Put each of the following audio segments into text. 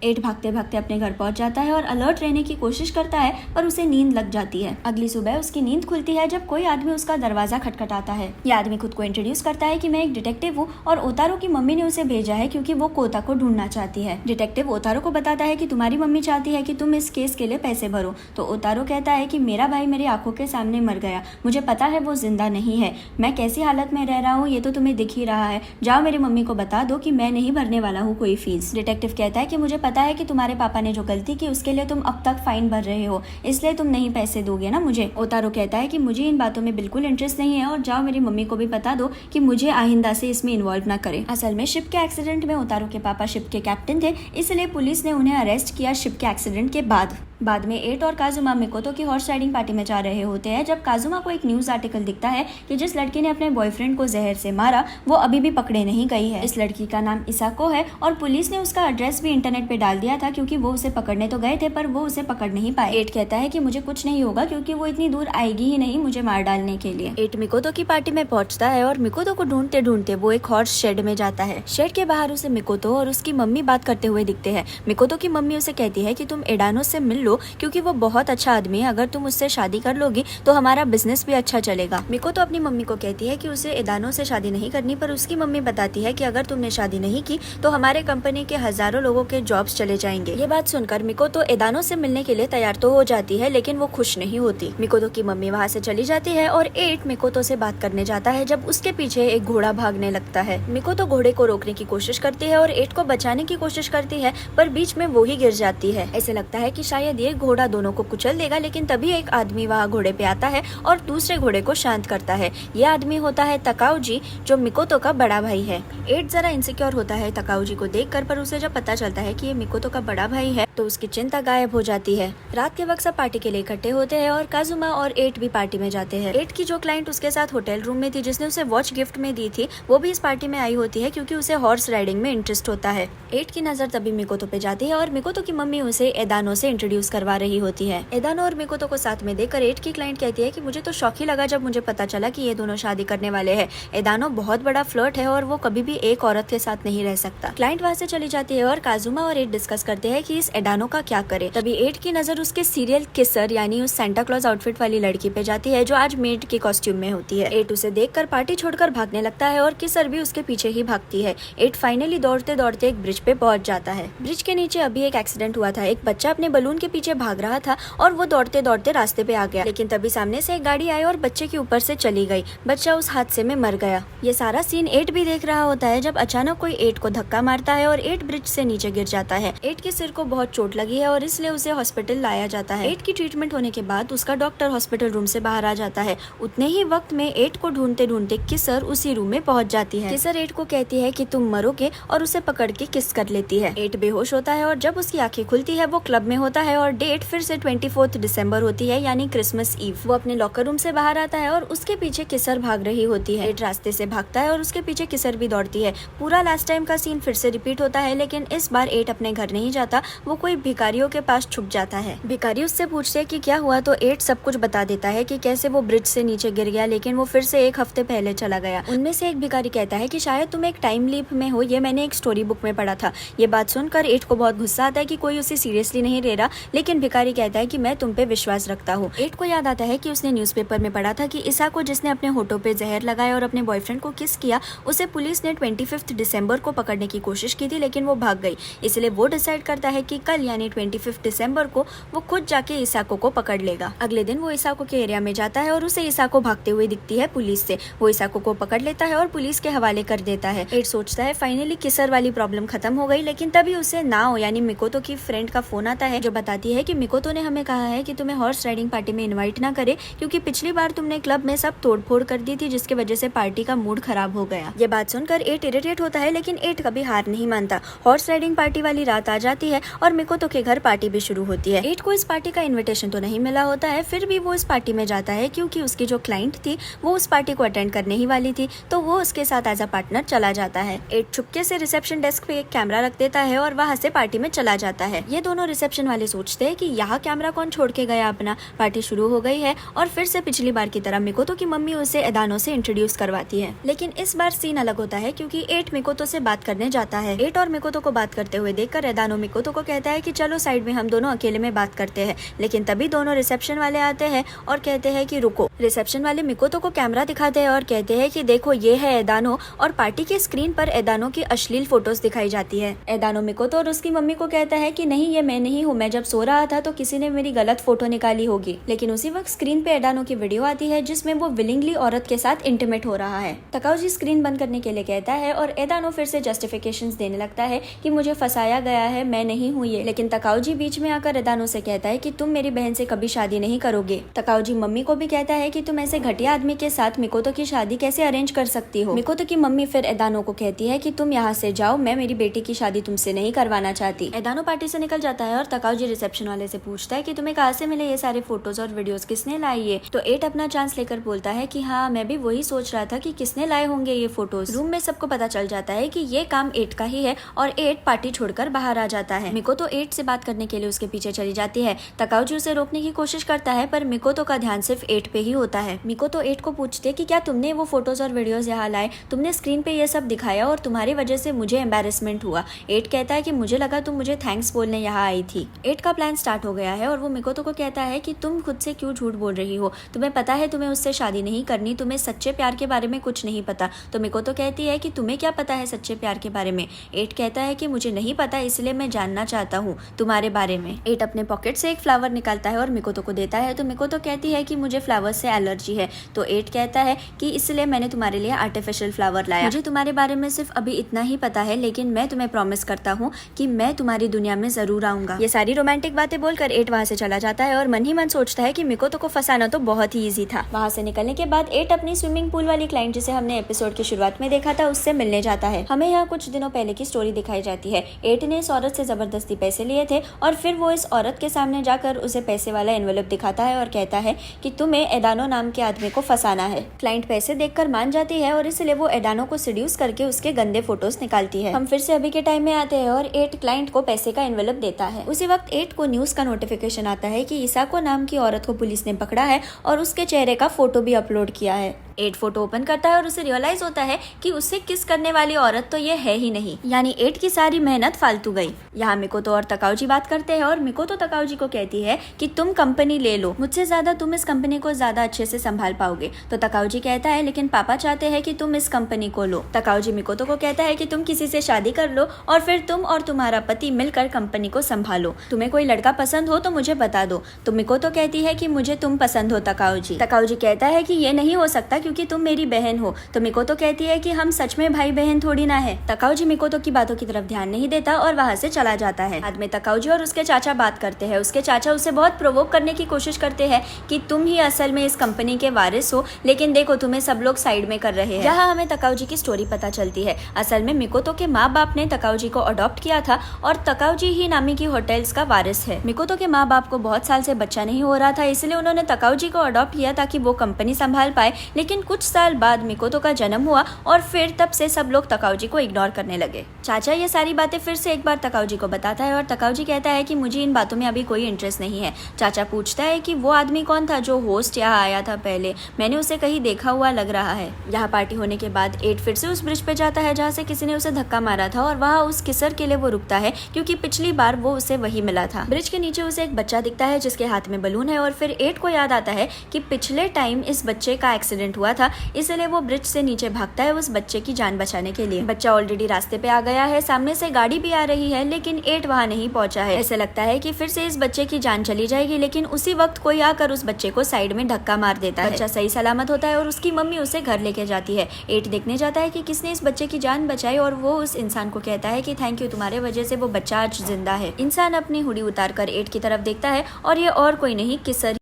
Eight भागते भागते अपने घर पहुंच जाता है और अलर्ट रहने की कोशिश करता है, पर उसे नींद लग जाती है। अगली सुबह उसकी नींद खुलती है जब कोई आदमी उसका दरवाजा खटखटाता है। ये आदमी खुद को इंट्रोड्यूस करता है कि मैं एक डिटेक्टिव हूँ और ओतारो की मम्मी ने उसे भेजा है क्योंकि वो कोता को ढूंढना चाहती है। डिटेक्टिव ओतारो को बताता है कि तुम्हारी मम्मी चाहती है कि तुम इस केस के लिए पैसे भरो। तो ओतारो कहता है कि मेरा भाई मेरी आंखों के सामने मर गया, मुझे पता है वो जिंदा नहीं है, मैं कैसी हालत में रह रहा हूँ ये तो तुम्हें दिख ही रहा है, जाओ मेरी मम्मी को बता दो कि मैं नहीं भरने वाला हूँ कोई फीस। डिटेक्टिव कहता है कि मुझे पता है कि तुम्हारे पापा ने जो गलती की उसके लिए तुम अब तक फाइन भर रहे हो, इसलिए तुम नहीं पैसे दोगे ना मुझे। ओतारो कहता है कि मुझे इन बातों में बिल्कुल इंटरेस्ट नहीं है और जाओ मेरी मम्मी को भी बता दो कि मुझे आइंदा से इसमें इन्वॉल्व ना करे। असल में शिप के एक्सीडेंट में ओतारो के पापा शिप के कैप्टन थे, इसलिए पुलिस ने उन्हें अरेस्ट किया शिप के एक्सीडेंट के बाद में एट और काजुमा मिकोतो की हॉर्स राइडिंग पार्टी में जा रहे होते हैं जब काजुमा को एक न्यूज आर्टिकल दिखता है कि जिस लड़की ने अपने बॉयफ्रेंड को जहर से मारा वो अभी भी पकड़े नहीं गई है। इस लड़की का नाम इसाको है और पुलिस ने उसका एड्रेस भी इंटरनेट पे डाल दिया था क्योंकि वो उसे पकड़ने तो गए थे पर वो उसे पकड़ नहीं पाए। एट कहता है कि मुझे कुछ नहीं होगा क्योंकि वो इतनी दूर आएगी ही नहीं मुझे मार डालने के लिए। एट मिकोतो की पार्टी में पहुंचता है और मिकोतो को ढूंढते ढूंढते वो एक हॉर्स शेड में जाता है। शेड के बाहर उसे मिकोतो और उसकी मम्मी बात करते हुए दिखते हैं। मिकोतो की मम्मी उसे कहती है कि तुम एडानो से मिल लो क्योंकि वो बहुत अच्छा आदमी है, अगर तुम उससे शादी कर लोगी तो हमारा बिजनेस भी अच्छा चलेगा। मिकोतो अपनी मम्मी को कहती है कि उसे एदानो से शादी नहीं करनी, पर उसकी मम्मी बताती है कि अगर तुमने शादी नहीं की तो हमारे कंपनी के हजारों लोगों के जॉब्स चले जाएंगे। ये बात सुनकर मिकोतो एदानो से मिलने के लिए तैयार तो हो जाती है लेकिन वो खुश नहीं होती। मिकोतो की मम्मी वहाँ से चली जाती है और एट मिकोतो से बात करने जाता है जब उसके पीछे एक घोड़ा भागने लगता है। मिकोतो घोड़े को रोकने की कोशिश करती है और एट को बचाने की कोशिश करती है पर बीच में वो ही गिर जाती है। ऐसे लगता है कि शायद ये घोड़ा दोनों को कुचल देगा, लेकिन तभी एक आदमी वहाँ घोड़े पे आता है और दूसरे घोड़े को शांत करता है। ये आदमी होता है तकाउजी जो मिकोतो का बड़ा भाई है। एट जरा इनसिक्योर होता है तकाउजी को देखकर, पर उसे जब पता चलता है कि ये मिकोतो का बड़ा भाई है तो उसकी चिंता गायब हो जाती है। रात के वक्त सब पार्टी के लिए इकट्ठे होते हैं और काजुमा और एट भी पार्टी में जाते हैं। एट की जो क्लाइंट उसके साथ होटल रूम में थी जिसने उसे वॉच गिफ्ट में दी थी वो भी इस पार्टी में आई होती है क्योंकि उसे हॉर्स राइडिंग में इंटरेस्ट होता है। एट की नजर तभी मिकोतो पे जाती है और मिकोतो की मम्मी उसे एदानो से इंट्रोड्यूस करवा रही होती है। एदानो और मिकोतो को साथ में देखकर एट की क्लाइंट कहती है कि मुझे तो शौक ही लगा जब मुझे पता चला कि ये दोनों शादी करने वाले हैं। एदानो बहुत बड़ा फ्लर्ट है और वो कभी भी एक औरत के साथ नहीं रह सकता। क्लाइंट वहाँ से चली जाती है और काजुमा और एट डिस्कस करते हैं कि इस एडानो का क्या करे। तभी एट की नजर उसके सीरियल किसर यानी उस सेंटा क्लॉज आउटफिट वाली लड़की पे जाती है जो आज मेड के कॉस्ट्यूम में होती है। एट उसे देखकर पार्टी छोड़कर भागने लगता है और किसर भी उसके पीछे ही भागती है। एट फाइनली दौड़ते दौड़ते एक ब्रिज पे पहुंच जाता है। ब्रिज के नीचे अभी एक एक्सीडेंट हुआ था, एक बच्चा अपने बलून के पीछे भाग रहा था और वो दौड़ते दौड़ते रास्ते पे आ गया, लेकिन तभी सामने से एक गाड़ी आई और बच्चे के ऊपर से चली गई। बच्चा उस हादसे में मर गया। ये सारा सीन एट भी देख रहा होता है जब अचानक कोई एट को धक्का मारता है और एट ब्रिज से नीचे गिर जाता है। एट के सिर को बहुत चोट लगी है और इसलिए उसे हॉस्पिटल लाया जाता है। एट की ट्रीटमेंट होने के बाद उसका डॉक्टर हॉस्पिटल रूम से बाहर आ जाता है। उतने ही वक्त में एट को ढूंढते ढूंढते किसर उसी रूम में पहुंच जाती है। किसर एट को कहती है कि तुम मरोगे और उसे पकड़ के किस कर लेती है। एट बेहोश होता है और जब उसकी आंखें खुलती है वो क्लब में होता है और डेट फिर से 24 दिसंबर होती है यानी क्रिसमस ईव। वो अपने लॉकर रूम से बाहर आता है और उसके पीछे किसर भाग रही होती है। एट रास्ते से भागता है और उसके पीछे किसर भी दौड़ती है। पूरा लास्ट टाइम का सीन फिर से रिपीट होता है, लेकिन इस बार एट अपने घर नहीं जाता, वो कोई भिखारियों के पास छुप जाता है। भिखारी उससे पूछते हैं कि क्या हुआ तो एट सब कुछ बता देता है कि कैसे वो ब्रिज से नीचे गिर गया लेकिन वो फिर से एक हफ्ते पहले चला गया। उनमें से एक भिखारी कहता है कि शायद तुम एक टाइम लीप में हो, ये मैंने एक स्टोरी बुक में पढ़ा था। ये बात सुनकर एट को बहुत गुस्सा आता है कि कोई उसे सीरियसली नहीं ले रहा, लेकिन भिखारी कहता है कि मैं तुम पे विश्वास रखता हूँ। एट को याद आता है कि उसने न्यूज़पेपर में पढ़ा था कि इसाको जिसने अपने होठों पे जहर लगाया और अपने बॉयफ्रेंड को किस किया उसे पुलिस ने 25 दिसंबर को पकड़ने की कोशिश की थी लेकिन वो भाग गई। इसलिए वो डिसाइड करता है कि कल यानी 25 दिसंबर को वो खुद जाके इसाको को पकड़ लेगा। अगले दिन वो इसाको के एरिया में जाता है और उसे इसाको भागते हुए दिखती है पुलिस से। वो इसाको को पकड़ लेता है और पुलिस के हवाले कर देता है। एट सोचता है फाइनली किसर वाली प्रॉब्लम खत्म हो गई, लेकिन तभी उसे नाओ यानी मिकोतो की फ्रेंड का फोन आता है जो बताती है कि मिकोतो ने हमें कहा है कि तुम्हें हॉर्स राइडिंग पार्टी में इनवाइट ना करे क्योंकि पिछली बार तुमने क्लब में सब तोड़फोड़ कर दी थी जिसकी वजह से पार्टी का मूड खराब हो गया। ये बात सुनकर एट इरिटेट होता है, लेकिन एट कभी हार नहीं मानता। हॉर्स राइडिंग पार्टी वाली रात आ जाती है और मिकोतो के घर पार्टी भी शुरू होती है। 8 को इस पार्टी का इन्विटेशन तो नहीं मिला होता है, फिर भी वो इस पार्टी में जाता है क्योंकि उसकी जो क्लाइंट थी वो उस पार्टी को अटेंड करने ही वाली थी, तो वो उसके साथ एज अ पार्टनर चला जाता है। 8 चुपके से रिसेप्शन डेस्क पे एक कैमरा रख देता है और वहाँ से पार्टी में चला जाता है। ये दोनों रिसेप्शन वाले सोचते हैं कि यहाँ कैमरा कौन छोड़ के गया अपना, पार्टी शुरू हो गई है। और फिर से पिछली बार की तरह मिकोतो की मम्मी उसे एदानो से इंट्रोड्यूस करवाती है, लेकिन इस बार सीन अलग होता है क्योंकि 8 मिकोतो से बात करने जाता है। 8 और मिकोतो को बात करते हुए देखकर एदानो मिकोतो को कहता है कि चलो साइड में हम दोनों अकेले में बात करते हैं, लेकिन तभी दोनों रिसेप्शन वाले आते हैं और कहते हैं कि रुको। रिसेप्शन वाले मिकोतो को कैमरा दिखाते हैं और कहते हैं कि देखो ये है एदानो, और पार्टी के स्क्रीन पर एदानो की अश्लील फोटोज दिखाई जाती है। एदानो मिकोतो और उसकी मम्मी को कहता है कि नहीं ये मैं नहीं हूँ, मैं जब सो रहा था तो किसी ने मेरी गलत फोटो निकाली होगी। लेकिन उसी वक्त स्क्रीन पे एदानो की वीडियो आती है जिसमें वो विलिंगली औरत के साथ इंटीमेट हो रहा है। तकाउजी स्क्रीन बंद करने के लिए कहता है और एदानो फिर से जस्टिफिकेशंस देने लगता है कि मुझे फंसाया गया है, मैं नहीं हूँ ये। लेकिन तकाउजी बीच में आकर एदानो से कहता है कि तुम मेरी बहन से कभी शादी नहीं करोगे। तकाउजी मम्मी को भी कहता है कि तुम ऐसे घटिया आदमी के साथ मिकोतो की शादी कैसे अरेंज कर सकती हो। मिकोतो की मम्मी फिर एदानो को कहती है कि तुम यहाँ से जाओ, मैं मेरी बेटी की शादी तुमसे नहीं करवाना चाहती। एदानो पार्टी से निकल जाता है और तकाउजी रिसेप्शन वाले से पूछता है कि तुम्हें कहाँ से मिले ये सारे फोटोज और वीडियोस, किसने लाए ये। तो 8 अपना चांस लेकर बोलता है कि हाँ मैं भी वही सोच रहा था कि किसने लाए होंगे ये फोटोज। रूम में सबको पता चल जाता है कि ये काम 8 का ही है और 8 पार्टी छोड़कर बाहर आ जाता है। मिकोतो 8 से बात करने के लिए उसके पीछे चली जाती है। तकाउजी उसे रोकने की कोशिश करता है पर मिकोतो का ध्यान सिर्फ 8 पे ही होता है। मिकोतो 8 को पूछते है कि क्या तुमने वो फोटोज और वीडियोस यहाँ लाए, तुमने स्क्रीन पे ये सब दिखाया और तुम्हारी वजह से मुझे एम्बेरसमेंट हुआ। 8 कहता है कि मुझे लगा तुम मुझे थैंक्स बोलने यहाँ आई थी। 8 का प्लान स्टार्ट हो गया है और वो मिकोतो को कहता है कि तुम खुद से क्यों झूठ बोल रही हो, तुम्हें पता है तुम्हें उससे शादी नहीं करनी, तुम्हें सच्चे प्यार के बारे में कुछ नहीं पता। तो मिकोतो कहती है कि तुम्हें क्या पता है सच्चे प्यार के बारे में। 8 कहता है कि मुझे नहीं पता, इसलिए मैं जानना चाहता हूँ तुम्हारे बारे में। 8 अपने पॉकेट से एक फ्लावर निकालता है और मिकोतो को देता है, तो मिकोतो कहती है कि मुझे फ्लावर से एलर्जी है। तो 8 कहता है कि इसलिए मैंने तुम्हारे लिए आर्टिफिशियल फ्लावर लाया। मुझे तुम्हारे बारे में सिर्फ अभी इतना ही पता है, लेकिन मैं तुम्हें प्रॉमिस करता हूँ कि मैं तुम्हारी दुनिया में जरूर आऊंगा। ये सारी रोमांटिक बातें बोलकर 8 वहाँ से चला जाता है और मन ही मन सोचता है कि मिकोतो को फंसाना तो बहुत ही इजी था। वहाँ से निकलने के बाद 8 अपनी स्विमिंग पूल वाली क्लाइंट जिसे हमने एपिसोड की शुरुआत में देखा था उससे मिलने जाता है। हमें यहाँ कुछ दिनों पहले की स्टोरी दिखाई जाती है। 8 ने इस औरत से जबरदस्ती पैसे लिए थे और फिर वो इस औरत के सामने जाकर उसे पैसे वाला एनवेलप दिखाता है और कहता है कि तुम्हें एदानो नाम के आदमी को फंसाना है। क्लाइंट पैसे देखकर मान जाती है और इसलिए वो एदानो को सीड्यूस करके उसके गंदे फोटोज निकालती है। हम फिर से अभी के टाइम में आते हैं और 8 क्लाइंट को पैसे का एनवेलप देता है। उसी वक्त 8 को न्यूज का नोटिफिकेशन आता है कि इसाको नाम की औरत को पुलिस ने पकड़ा है और उसके चेहरे का फोटो भी अपलोड किया है। 8 फोटो ओपन करता है और उसे रियलाइज होता है कि उससे किस करने वाली औरत तो ये है ही नहीं, यानी 8 की सारी मेहनत फालतू गई। यहाँ मिकोतो और तकाउजी बात करते हैं और मिकोतो तकाउजी को कहती है कि तुम कंपनी ले लो, मुझसे ज्यादा तुम इस कंपनी को ज्यादा अच्छे से संभाल पाओगे। तो तकाउजी कहता है लेकिन पापा चाहते हैं कि तुम इस कंपनी को लो। तकाउजी मिकोतो को कहता है कि तुम किसी से शादी कर लो और फिर तुम और तुम्हारा पति मिलकर कंपनी को संभालो। तुम्हें कोई लड़का पसंद हो तो मुझे बता दो। तो मिकोतो कहती है कि मुझे तुम पसंद हो तकाउजी। तकाउजी कहता है कि ये नहीं हो सकता क्योंकि तुम मेरी बहन हो। तो मिकोतो कहती है कि हम सच में भाई बहन थोड़ी ना है। तकाउजी मिकोतो की बातों की तरफ ध्यान नहीं देता और वहाँ से चला जाता है। बाद में तकाउजी और उसके चाचा बात करते हैं। उसके चाचा उसे बहुत प्रोवोक करने की कोशिश करते हैं कि तुम ही असल में इस कंपनी के वारिस हो, लेकिन देखो तुम्हें सब लोग साइड में कर रहे हैं। यहाँ हमें तकाउजी की स्टोरी पता चलती है। असल में मिकोतो के माँ बाप ने तकाउजी को अडॉप्ट किया था और तकाउजी ही नामी की होटल्स का वारिस है। मिकोतो के माँ बाप को बहुत साल से बच्चा नहीं हो रहा था, इसलिए उन्होंने तकाउजी को अडॉप्ट किया ताकि वो कंपनी संभाल पाए। लेकिन कुछ साल बाद मिकोतो का जन्म हुआ और फिर तब से सब लोग तकाउजी को इग्नोर करने लगे। चाचा ये सारी बातें फिर से एक बार तकाउजी को बताता है और तकाउजी कहता है कि मुझे इन बातों में अभी कोई इंटरेस्ट नहीं है। चाचा पूछता है कि वो आदमी कौन था जो होस्ट यहाँ आया था पहले, मैंने उसे कहीं देखा हुआ लग रहा है। यहाँ पार्टी होने के बाद 8 फिर से उस ब्रिज पे जाता है जहाँ से किसी ने उसे धक्का मारा था और वहाँ उस किसर के लिए वो रुकता है क्योंकि पिछली बार वो उसे वही मिला था। ब्रिज के नीचे उसे एक बच्चा दिखता है जिसके हाथ में बलून है और फिर 8 को याद आता है कि पिछले टाइम इस बच्चे का एक्सीडेंट हुआ था, इसलिए वो ब्रिज से नीचे भागता है उस बच्चे की जान बचाने के लिए। बच्चा ऑलरेडी रास्ते पे आ गया है, सामने से गाड़ी भी आ रही है, लेकिन 8 वहाँ नहीं पहुंचा है। ऐसे लगता है कि फिर से इस बच्चे की जान चली जाएगी, लेकिन उसी वक्त कोई आकर उस बच्चे को साइड में धक्का मार देता है। बच्चा सही सलामत होता है और उसकी मम्मी उसे घर लेके जाती है। 8 देखने जाता है कि किसने इस बच्चे की जान बचाई और वो उस इंसान को कहता है कि थैंक यू, तुम्हारे वजह से वो बच्चा आज जिंदा है। इंसान अपनी हुडी उतार कर 8 की तरफ देखता है और ये और कोई नहीं किसर।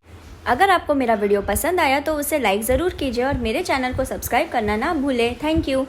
अगर आपको मेरा वीडियो पसंद आया तो उसे लाइक ज़रूर कीजिए और मेरे चैनल को सब्सक्राइब करना ना भूले। Thank you.